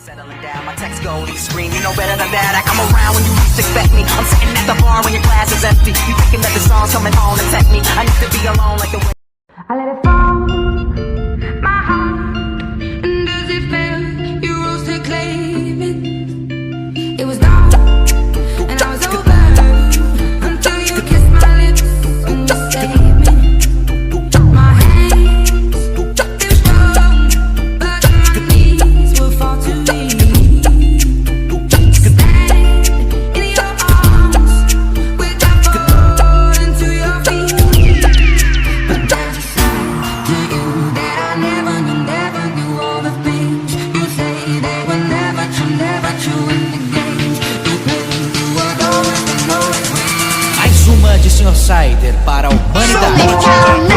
Settling down, my text go to scream. You know better than that. I come around when you least expect me. I'm sitting at the bar when your glass is empty. You thinking that the song's coming home to tempt me. I need to be alone like the way I let it fall, my heart, and as it fell, you rose to claim it. It was dark, and I was over, until you kissed my lips and you saved me. My hands, they were strong, but my knees were far too weak to stand in your arms without falling to your feet. But there's a side to you that I never knew all the things you say they were never true in the games you play. You were always the most. Mais uma de Sr. Sider para a humanidade.